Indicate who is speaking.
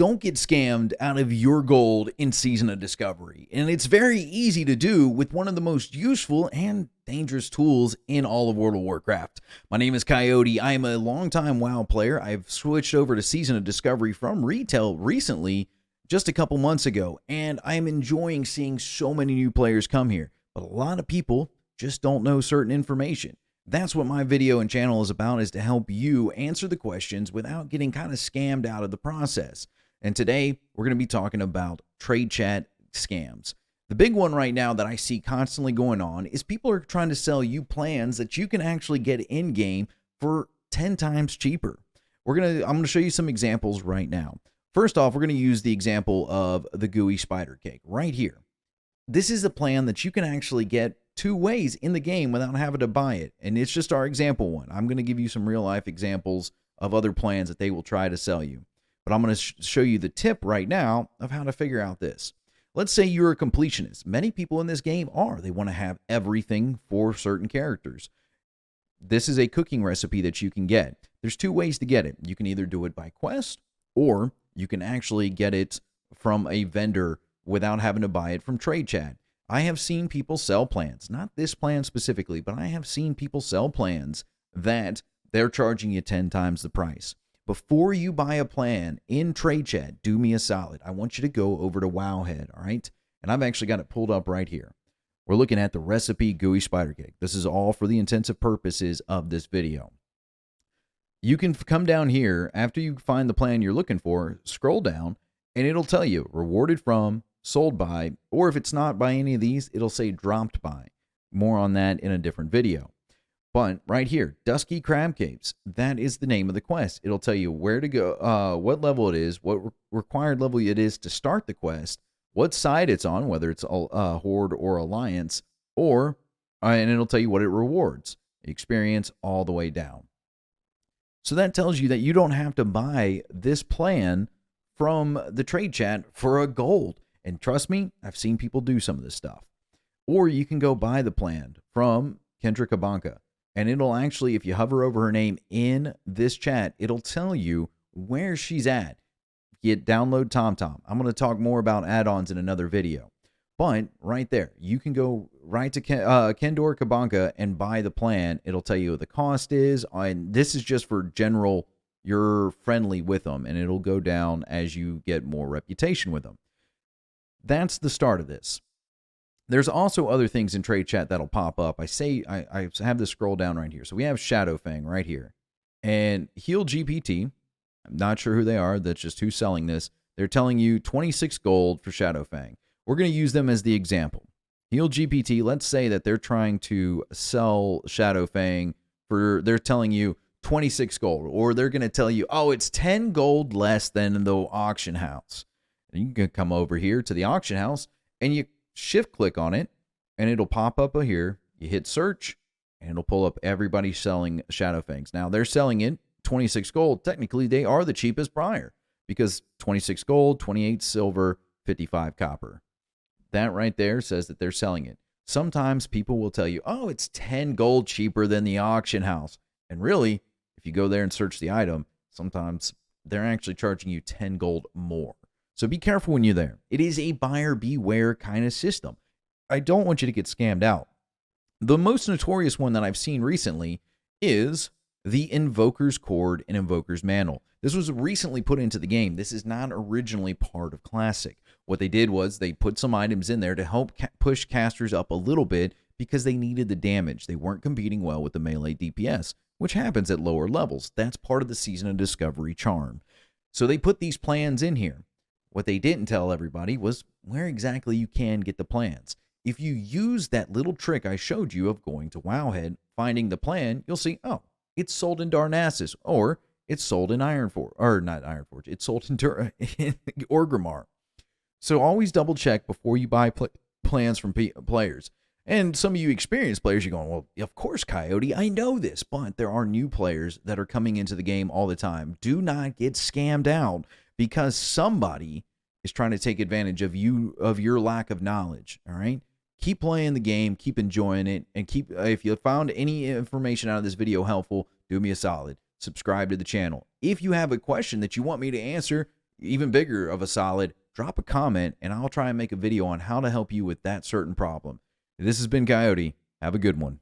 Speaker 1: Don't get scammed out of your gold in Season of Discovery. And it's very easy to do with one of the most useful and dangerous tools in all of World of Warcraft. My name is Coyote. I am a longtime WoW player. I've switched over to Season of Discovery from retail recently, just a couple months ago, and I am enjoying seeing so many new players come here. But a lot of people just don't know certain information. That's what my video and channel is about, is to help you answer the questions without getting kind of scammed out of the process. And today, we're going to be talking about trade chat scams. The big one right now that I see constantly going on is people are trying to sell you plans that you can actually get in-game for 10 times cheaper. I'm going to show you some examples right now. First off, we're going to use the example of the gooey spider cake right here. This is a plan that you can actually get two ways in the game without having to buy it. And it's just our example one. I'm going to give you some real life examples of other plans that they will try to sell you. But I'm going to show you the tip right now of how to figure out this. Let's say you're a completionist. Many people in this game are. They want to have everything for certain characters. This is a cooking recipe that you can get. There's two ways to get it. You can either do it by quest, or you can actually get it from a vendor without having to buy it from Trade Chat. I have seen people sell plans, not this plan specifically, but I have seen people sell plans that they're charging you 10 times the price. Before you buy a plan in Trade Chat, do me a solid. I want you to go over to Wowhead, all right? And I've actually got it pulled up right here. We're looking at the recipe gooey spider cake. This is all for the intensive purposes of this video. You can come down here after you find the plan you're looking for, scroll down, and it'll tell you rewarded from, sold by, or if it's not by any of these, it'll say dropped by. More on that in a different video. But right here, Dusky Crab Cakes, that is the name of the quest. It'll tell you where to go, what level it is, what required level it is to start the quest, what side it's on, whether it's a Horde or Alliance, and it'll tell you what it rewards, experience all the way down. So that tells you that you don't have to buy this plan from the Trade Chat for a gold. And trust me, I've seen people do some of this stuff. Or you can go buy the plan from Kendra Kabanka. And it'll actually, if you hover over her name in this chat, it'll tell you where she's at. Download TomTom. I'm going to talk more about add-ons in another video. But right there, you can go right to Kendor Kabanka and buy the plan. It'll tell you what the cost is. And this is just for general, you're friendly with them. And it'll go down as you get more reputation with them. That's the start of this. There's also other things in Trade Chat that'll pop up. I have this scroll down right here. So we have Shadowfang right here. And Heal GPT, I'm not sure who they are. That's just who's selling this. They're telling you 26 gold for Shadowfang. We're going to use them as the example. Heal GPT, let's say that they're trying to sell Shadowfang they're telling you 26 gold. Or they're going to tell you, oh, it's 10 gold less than the auction house. And you can come over here to the auction house and you shift click on it and it'll pop up here. You hit search and it'll pull up everybody selling Shadowfangs. Now they're selling it 26 gold. Technically they are the cheapest buyer because 26 gold, 28 silver, 55 copper. That right there says that they're selling it. Sometimes people will tell you, oh, it's 10 gold cheaper than the auction house. And really, if you go there and search the item, sometimes they're actually charging you 10 gold more. So be careful when you're there. It is a buyer beware kind of system. I don't want you to get scammed out. The most notorious one that I've seen recently is the Invoker's Cord and Invoker's Mantle. This was recently put into the game. This is not originally part of Classic. What they did was they put some items in there to help push casters up a little bit because they needed the damage. They weren't competing well with the melee DPS, which happens at lower levels. That's part of the Season of Discovery charm. So they put these plans in here. What they didn't tell everybody was where exactly you can get the plans. If you use that little trick I showed you of going to Wowhead, finding the plan, you'll see, oh, it's sold in Darnassus, or it's sold in Ironforge, or not Ironforge, it's sold in Orgrimmar. So always double check before you buy plans from players. And some of you experienced players, you're going, well, of course, Coyote, I know this, but there are new players that are coming into the game all the time. Do not get scammed out because somebody is trying to take advantage of your lack of knowledge, all right? Keep playing the game, keep enjoying it, and if you found any information out of this video helpful, do me a solid. Subscribe to the channel. If you have a question that you want me to answer, even bigger of a solid, drop a comment and I'll try and make a video on how to help you with that certain problem. This has been Coyote. Have a good one.